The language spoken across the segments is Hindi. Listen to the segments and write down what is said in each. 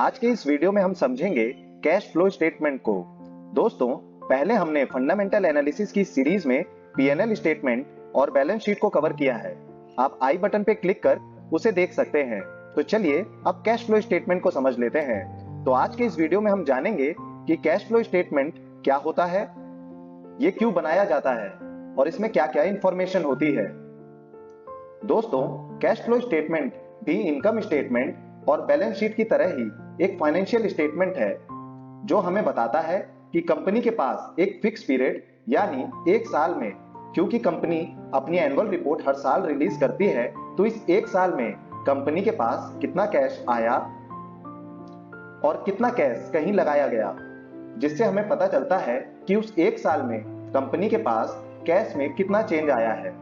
आज के इस वीडियो में हम समझेंगे कैश फ्लो स्टेटमेंट को। दोस्तों, पहले हमने फंडामेंटल एनालिसिस की सीरीज में पीएनएल स्टेटमेंट और बैलेंस शीट को कवर किया है। आप आई बटन पे क्लिक कर उसे देख सकते हैं। तो चलिए अब कैश फ्लो स्टेटमेंट को समझ लेते हैं। तो आज के इस वीडियो में हम जानेंगे कि कैश फ्लो स्टेटमेंट क्या होता है, ये क्यों बनाया जाता है और इसमें क्या क्या इंफॉर्मेशन होती है। दोस्तों, कैश फ्लो स्टेटमेंट भी इनकम स्टेटमेंट और बैलेंस शीट की तरह ही एक फाइनेंशियल स्टेटमेंट है जो हमें बताता है कि कंपनी के पास एक फिक्स पीरियड यानी एक साल में, क्योंकि कंपनी अपनी एनुअल रिपोर्ट हर साल रिलीज करती है, तो इस एक साल में कंपनी के पास कितना कैश आया और कितना कैश कहीं लगाया गया, जिससे हमें पता चलता है कि उस एक साल में कंपनी के पास कैश में कितना चेंज आया है।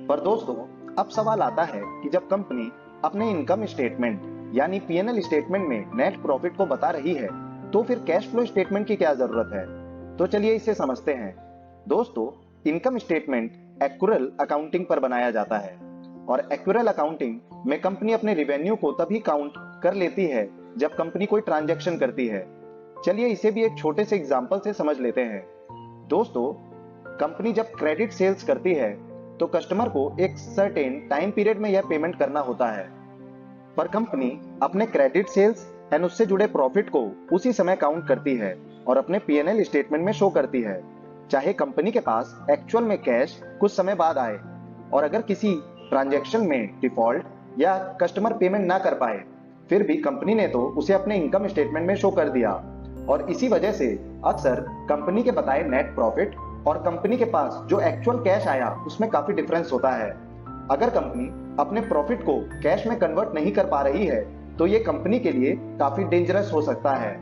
पर दोस्तों, अब सवाल आता है कि जब कंपनी अपने इनकम स्टेटमेंट यानी पीएनएल स्टेटमेंट में नेट प्रॉफिट को बता रही है, तो फिर कैश फ्लो स्टेटमेंट की क्या जरूरत है। तो चलिए इसे समझते हैं। दोस्तों, इनकम स्टेटमेंट एक्यूरल अकाउंटिंग पर बनाया जाता है और एक्यूरल अकाउंटिंग में कंपनी अपने रिवेन्यू को तभी काउंट कर लेती है जब कंपनी कोई ट्रांजैक्शन करती है। चलिए इसे भी एक छोटे से एग्जांपल से समझ लेते हैं। दोस्तों, कंपनी जब क्रेडिट सेल्स करती है तो कस्टमर को एक सर्टेन टाइम पीरियड में यह पेमेंट करना होता है, पर कंपनी अपने क्रेडिट सेल्स एंड उससे जुड़े प्रॉफिट को उसी समय काउंट करती है और अपने पीएनएल स्टेटमेंट में शो करती है, चाहे कंपनी के पास एक्चुअल में कैश कुछ समय बाद आए। और अगर किसी ट्रांजैक्शन में डिफॉल्ट या कस्टमर पेमेंट ना कर पाए, फिर भी कंपनी ने तो उसे अपने इनकम स्टेटमेंट में शो कर दिया। और इसी वजह से अक्सर कंपनी के बताए नेट प्रॉफिट और कंपनी के पास जो एक्चुअल कैश आया उसमें काफी डिफरेंस होता है। अगर कंपनी अपने प्रॉफिट को कैश में कन्वर्ट नहीं कर पा रही है, तो ये कंपनी के लिए काफी डेंजरस हो सकता है।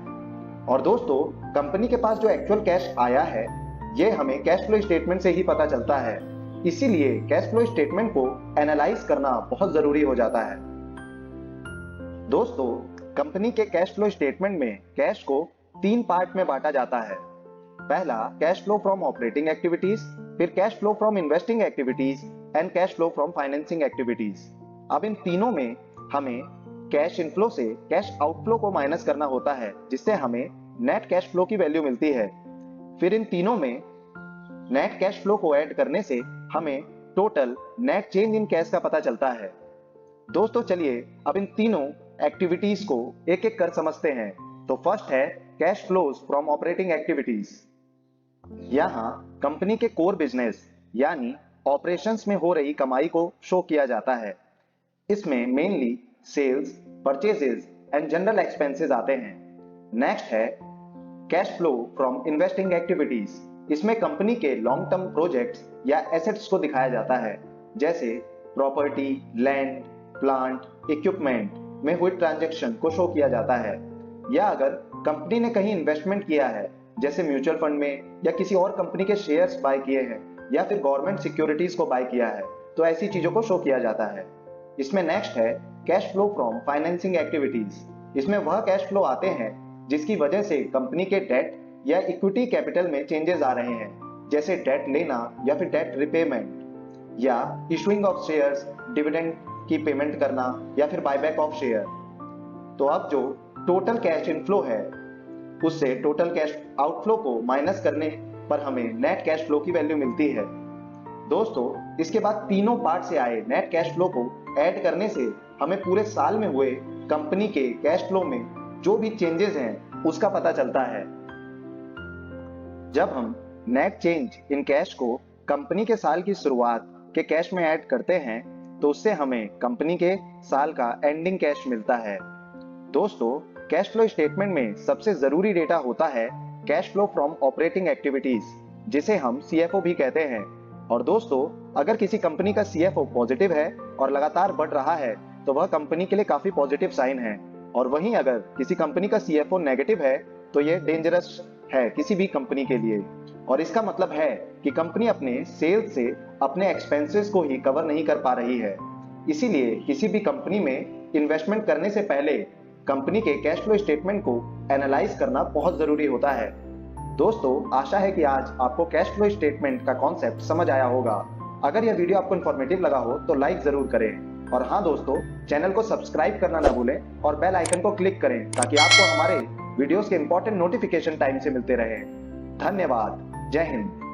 और दोस्तों, कंपनी के पास जो एक्चुअल कैश आया है, ये हमें कैश फ्लो स्टेटमेंट से ही पता चलता है। इसीलिए कैश फ्लो स्टेटमेंट को एनालाइज करना बहुत जरूरी हो जाता है। दोस्तों, कंपनी के कैश फ्लो स्टेटमेंट में कैश को 3 पार्ट में बांटा जाता है। पहला cash flow from operating activities, फिर cash flow from investing activities and cash flow from financing activities. अब इन तीनों में हमें कैश इनफ्लो से कैश आउटफ्लो को माइनस करना होता है, जिससे हमें नेट कैश फ्लो की वैल्यू मिलती है। फिर इन तीनों में नेट कैश फ्लो को ऐड करने से हमें total net change in cash का पता चलता है। दोस्तों, चलिए अब इन तीनों एक्टिविटीज को एक एक कर समझते हैं। तो फर्स्ट है cash flows from operating activities. यहां कंपनी के कोर बिजनेस यानी ऑपरेशंस में हो रही कमाई को शो किया जाता है। इसमें mainly sales, purchases and general expenses आते हैं। नेक्स्ट है cash flow from investing activities. इसमें कंपनी के लॉन्ग टर्म प्रोजेक्ट्स या एसेट्स को दिखाया जाता है, जैसे प्रॉपर्टी, लैंड, प्लांट, इक्विपमेंट में हुए ट्रांजैक्शन को शो किया जाता है। या अगर कंपनी ने कहीं इन्वेस्टमेंट किया है, जैसे म्यूचुअल फंड में, या किसी और कंपनी के शेयर्स बाय किए हैं, या फिर गवर्नमेंट सिक्योरिटीज को बाय किया है, तो ऐसी चीजों को शो किया जाता है। इसमें नेक्स्ट है cash flow from financing activities. इसमें वह कैश फ्लो आते हैं जिसकी वजह से कंपनी के डेट या इक्विटी कैपिटल में चेंजेस आ रहे हैं, जैसे डेट लेना या फिर डेट रिपेमेंट, या इशूइंग ऑफ शेयर्स, डिविडेंड की पेमेंट करना, या फिर बायबैक ऑफ शेयर। तो अब जो टोटल कैश इनफ्लो है, उससे टोटल कैश आउटफ्लो को माइनस करने पर हमें नेट कैश फ्लो की वैल्यू मिलती है। दोस्तों, इसके बाद तीनों पार्ट से आए नेट कैश फ्लो को ऐड करने से हमें पूरे साल में हुए कंपनी के कैश फ्लो में जो भी चेंजेस हैं उसका पता चलता है। जब हम नेट चेंज इन कैश को कंपनी के साल की शुरुआत के कैश में ऐड करते हैं, तो उससे हमें कंपनी के साल का एंडिंग कैश मिलता है। दोस्तों, कैश फ्लो स्टेटमेंट में सबसे जरूरी डेटा होता है cash flow from operating activities, जिसे हम सीएफओ भी कहते हैं। और दोस्तों, अगर किसी कंपनी का सीएफओ पॉजिटिव है और लगातार बढ़ रहा है, तो वह कंपनी के लिए काफी पॉजिटिव साइन है। और वहीं अगर किसी कंपनी का सीएफओ नेगेटिव है, तो यह डेंजरस है किसी भी कंपनी के लिए। और इसका मतलब है कि कंपनी अपने सेल्स से अपने एक्सपेंसेस को ही कवर नहीं कर पा रही है। इसीलिए किसी भी कंपनी में इन्वेस्टमेंट करने से पहले कंपनी के कैश फ्लो स्टेटमेंट को एनालाइज करना बहुत जरूरी होता है। दोस्तों, आशा है कि आज आपको कैश फ्लो स्टेटमेंट का कॉन्सेप्ट समझ आया होगा। अगर यह वीडियो आपको इन्फॉर्मेटिव लगा हो तो लाइक जरूर करें। और हाँ दोस्तों, चैनल को सब्सक्राइब करना ना भूलें और बेल आइकन को क्लिक करें ताकि आपको हमारे वीडियोस के इंपॉर्टेंट नोटिफिकेशन टाइम से मिलते रहे। धन्यवाद। जय हिंद।